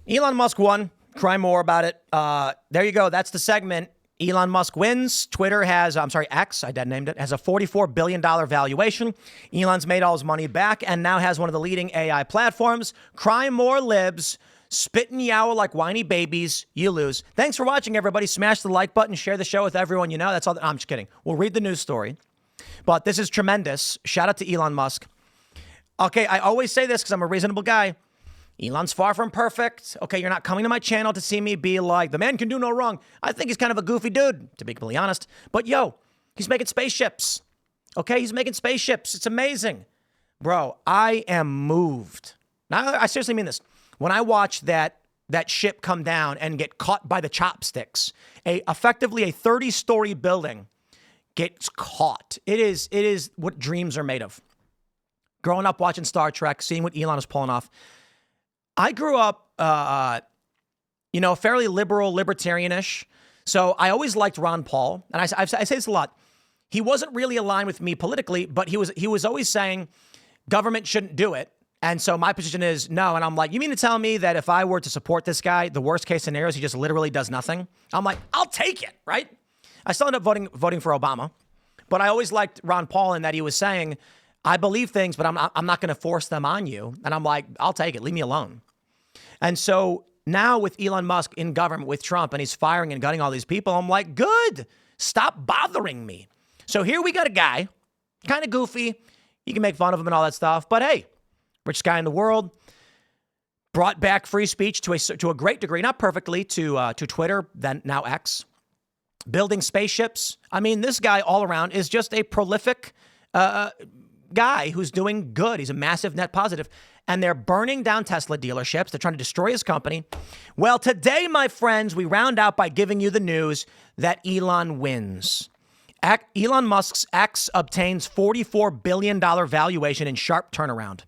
Elon Musk won. Cry more about it. There you go. That's the segment. Elon Musk wins. Twitter has, X, I dead named it, has a $44 billion valuation. Elon's made all his money back and now has one of the leading AI platforms. Cry more, Libs. Spit and yowl like whiny babies. You lose. Thanks for watching, everybody. Smash the like button. Share the show with everyone you know. That's all. I'm just kidding. We'll read the news story. But this is tremendous. Shout out to Elon Musk. Okay, I always say this because I'm a reasonable guy. Elon's far from perfect. Okay, you're not coming to my channel to see me be like, the man can do no wrong. I think he's kind of a goofy dude, to be completely honest. But yo, he's making spaceships. Okay, he's making spaceships. It's amazing. Bro, I am moved. Now, I seriously mean this. When I watch that ship come down and get caught by the chopsticks, effectively a 30-story building gets caught. It is what dreams are made of. Growing up watching Star Trek, seeing what Elon is pulling off. I grew up, fairly liberal, libertarian-ish. So I always liked Ron Paul. And I say this a lot. He wasn't really aligned with me politically, but he was always saying government shouldn't do it. And so my position is no. And I'm like, you mean to tell me that if I were to support this guy, the worst case scenario is he just literally does nothing? I'm like, I'll take it, right? I still ended up voting for Obama. But I always liked Ron Paul in that he was saying, I believe things, but I'm not going to force them on you. And I'm like, I'll take it. Leave me alone. And so now with Elon Musk in government with Trump and he's firing and gutting all these people, I'm like, good. Stop bothering me. So here we got a guy, kind of goofy. You can make fun of him and all that stuff. But hey, richest guy in the world, brought back free speech to a great degree, not perfectly, to Twitter, then now X. Building spaceships. I mean, this guy all around is just a prolific guy who's doing good. He's a massive net positive. And they're burning down Tesla dealerships. They're trying to destroy his company. Well, today, my friends, we round out by giving you the news that Elon wins. Elon Musk's X obtains $44 billion valuation in sharp turnaround.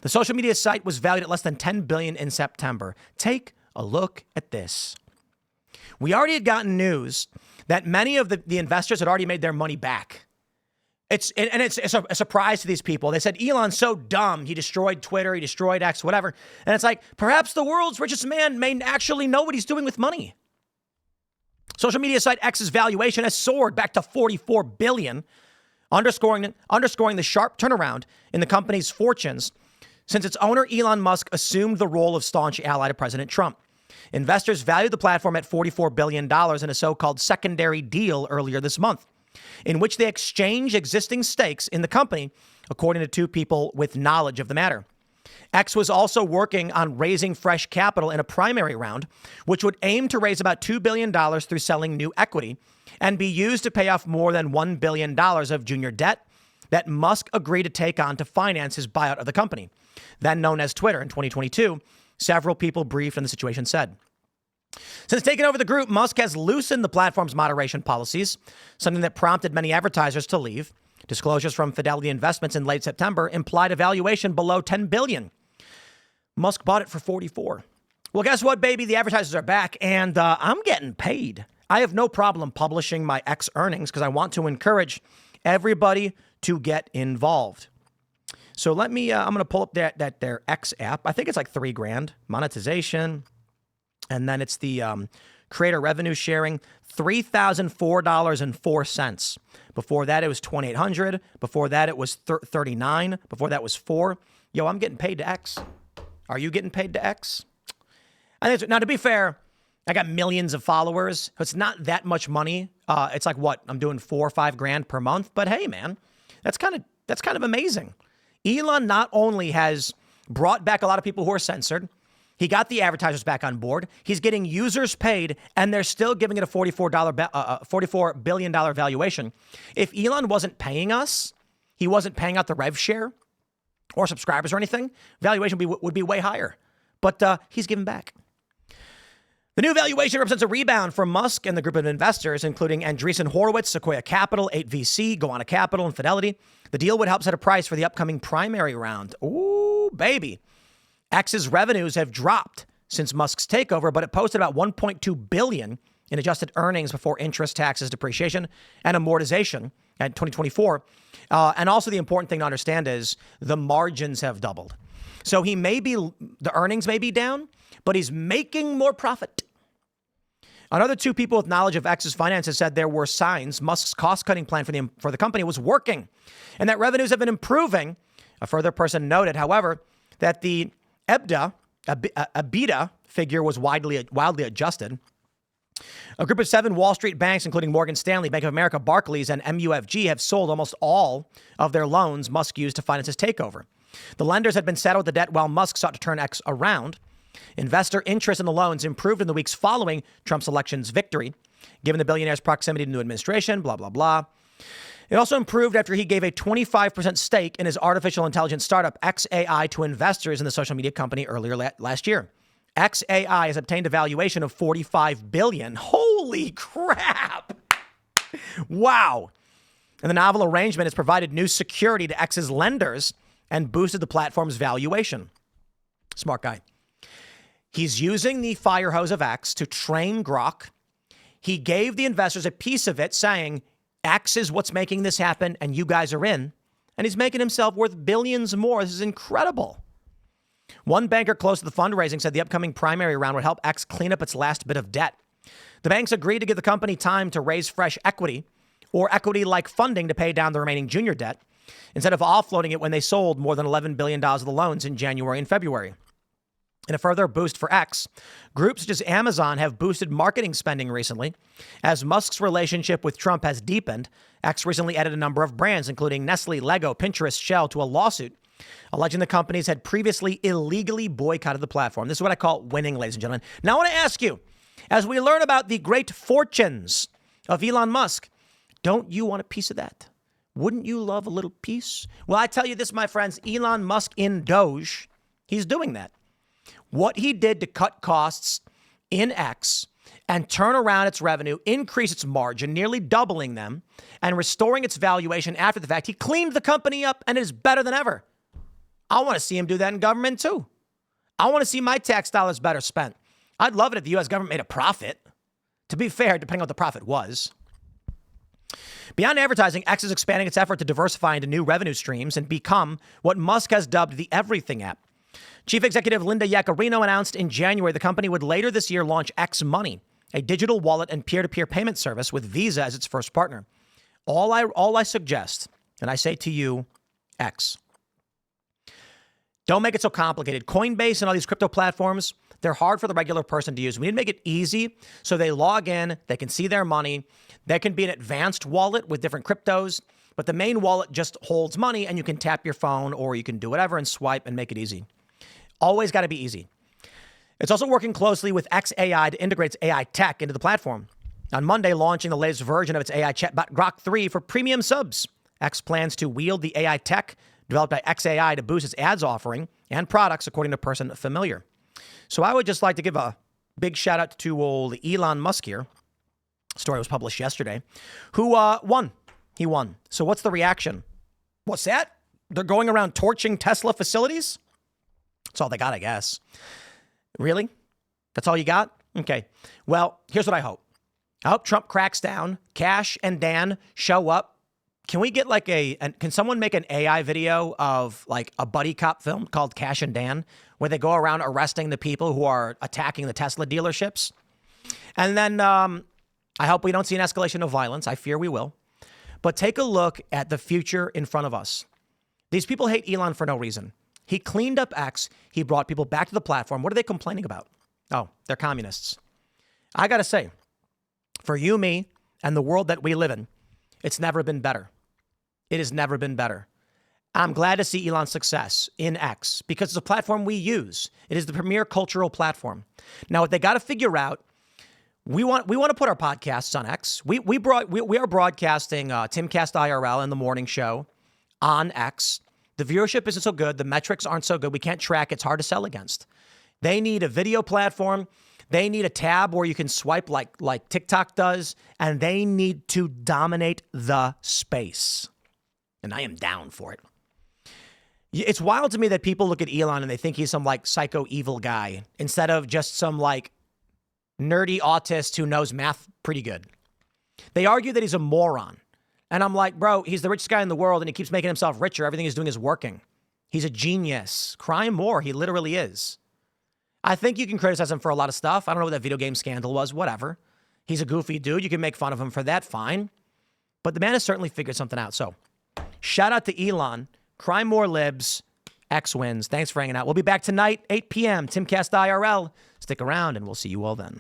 The social media site was valued at less than $10 billion in September. Take a look at this. We already had gotten news that many of the investors had already made their money back. It's a surprise to these people. They said, Elon's so dumb. He destroyed Twitter. He destroyed X, whatever. And it's like, perhaps the world's richest man may actually know what he's doing with money. Social media site X's valuation has soared back to $44 billion, underscoring the sharp turnaround in the company's fortunes since its owner, Elon Musk, assumed the role of staunch ally to President Trump. Investors valued the platform at $44 billion in a so-called secondary deal earlier this month, in which they exchanged existing stakes in the company, according to two people with knowledge of the matter. X was also working on raising fresh capital in a primary round, which would aim to raise about $2 billion through selling new equity and be used to pay off more than $1 billion of junior debt that Musk agreed to take on to finance his buyout of the company, then known as Twitter in 2022, several people briefed on the situation said. Since taking over the group, Musk has loosened the platform's moderation policies, something that prompted many advertisers to leave. Disclosures from Fidelity Investments in late September implied a valuation below $10 billion. Musk bought it for 44. Well, guess what, baby? The advertisers are back, and I'm getting paid. I have no problem publishing my X earnings because I want to encourage everybody to get involved. So let me, I'm going to pull up their X app. I think it's like $3,000 monetization. And then it's the creator revenue sharing, $3,004.04. Before that, it was $2,800. Before that, it was $39. Before that was $4. Yo, I'm getting paid to X. Are you getting paid to X? Now, to be fair, I got millions of followers. It's not that much money. It's like what? I'm doing $4 or $5,000 per month. But hey, man, that's kind of amazing. Elon not only has brought back a lot of people who are censored, he got the advertisers back on board. He's getting users paid, and they're still giving it a $44 billion valuation. If Elon wasn't paying us, he wasn't paying out the rev share or subscribers or anything, valuation would be way higher. But he's giving back. The new valuation represents a rebound for Musk and the group of investors, including Andreessen Horowitz, Sequoia Capital, 8VC, Goanna Capital, and Fidelity. The deal would help set a price for the upcoming primary round. Ooh, baby. X's revenues have dropped since Musk's takeover, but it posted about $1.2 billion in adjusted earnings before interest, taxes, depreciation, and amortization in 2024. And also the important thing to understand is the margins have doubled. So the earnings may be down, but he's making more profit. Another two people with knowledge of X's finances said there were signs Musk's cost-cutting plan for the company was working and that revenues have been improving. A further person noted, however, that the EBITDA figure was wildly adjusted. A group of 7 Wall Street banks, including Morgan Stanley, Bank of America, Barclays, and MUFG, have sold almost all of their loans Musk used to finance his takeover. The lenders had been saddled with the debt while Musk sought to turn X around. Investor interest in the loans improved in the weeks following Trump's election's victory, given the billionaire's proximity to the new administration, blah, blah, blah. It also improved after he gave a 25% stake in his artificial intelligence startup XAI to investors in the social media company earlier last year. XAI has obtained a valuation of $45 billion. Holy crap! Wow. And the novel arrangement has provided new security to X's lenders and boosted the platform's valuation. Smart guy. He's using the fire hose of X to train Grok. He gave the investors a piece of it saying, X is what's making this happen and you guys are in. And he's making himself worth billions more. This is incredible. One banker close to the fundraising said the upcoming primary round would help X clean up its last bit of debt. The banks agreed to give the company time to raise fresh equity or equity-like funding to pay down the remaining junior debt instead of offloading it when they sold more than $11 billion of the loans in January and February. In a further boost for X, groups such as Amazon have boosted marketing spending recently. As Musk's relationship with Trump has deepened, X recently added a number of brands, including Nestle, Lego, Pinterest, Shell, to a lawsuit, alleging the companies had previously illegally boycotted the platform. This is what I call winning, ladies and gentlemen. Now, I want to ask you, as we learn about the great fortunes of Elon Musk, don't you want a piece of that? Wouldn't you love a little piece? Well, I tell you this, my friends, Elon Musk in Doge, he's doing that. What he did to cut costs in X and turn around its revenue, increase its margin, nearly doubling them, and restoring its valuation after the fact, he cleaned the company up and it is better than ever. I want to see him do that in government too. I want to see my tax dollars better spent. I'd love it if the U.S. government made a profit. To be fair, depending on what the profit was. Beyond advertising, X is expanding its effort to diversify into new revenue streams and become what Musk has dubbed the everything app. Chief Executive Linda Yaccarino announced in January the company would later this year launch X Money, a digital wallet and peer-to-peer payment service with Visa as its first partner. All I suggest, and I say to you, X, don't make it so complicated. Coinbase and all these crypto platforms, they're hard for the regular person to use. We need to make it easy so they log in, they can see their money. There can be an advanced wallet with different cryptos, but the main wallet just holds money and you can tap your phone or you can do whatever and swipe and make it easy. Always got to be easy. It's also working closely with XAI to integrate its AI tech into the platform. On Monday, launching the latest version of its AI chatbot Grok 3 for premium subs. X plans to wield the AI tech developed by XAI to boost its ads offering and products, according to a person familiar. So I would just like to give a big shout out to old Elon Musk here. Story was published yesterday. Who won? He won. So what's the reaction? What's that? They're going around torching Tesla facilities? That's all they got, I guess. Really? That's all you got? Okay. Well, here's what I hope. I hope Trump cracks down. Cash and Dan show up. Can we get can someone make an AI video of like a buddy cop film called Cash and Dan, where they go around arresting the people who are attacking the Tesla dealerships? And then I hope we don't see an escalation of violence. I fear we will. But take a look at the future in front of us. These people hate Elon for no reason. He cleaned up X. He brought people back to the platform. What are they complaining about? Oh, they're communists. I got to say, for you, me, and the world that we live in, it's never been better. It has never been better. I'm glad to see Elon's success in X because it's a platform we use. It is the premier cultural platform. Now, what they got to figure out, we want to put our podcasts on X. We are broadcasting Timcast IRL in the morning show on X. The viewership isn't so good. The metrics aren't so good. We can't track. It's hard to sell against. They need a video platform. They need a tab where you can swipe like TikTok does. And they need to dominate the space. And I am down for it. It's wild to me that people look at Elon and they think he's some like psycho evil guy instead of just some like nerdy autist who knows math pretty good. They argue that he's a moron. And I'm like, bro, he's the richest guy in the world and he keeps making himself richer. Everything he's doing is working. He's a genius. Cry more. He literally is. I think you can criticize him for a lot of stuff. I don't know what that video game scandal was, whatever. He's a goofy dude. You can make fun of him for that, fine. But the man has certainly figured something out. So, shout out to Elon. Cry more libs. X wins. Thanks for hanging out. We'll be back tonight, 8 p.m. Timcast IRL. Stick around, and we'll see you all then.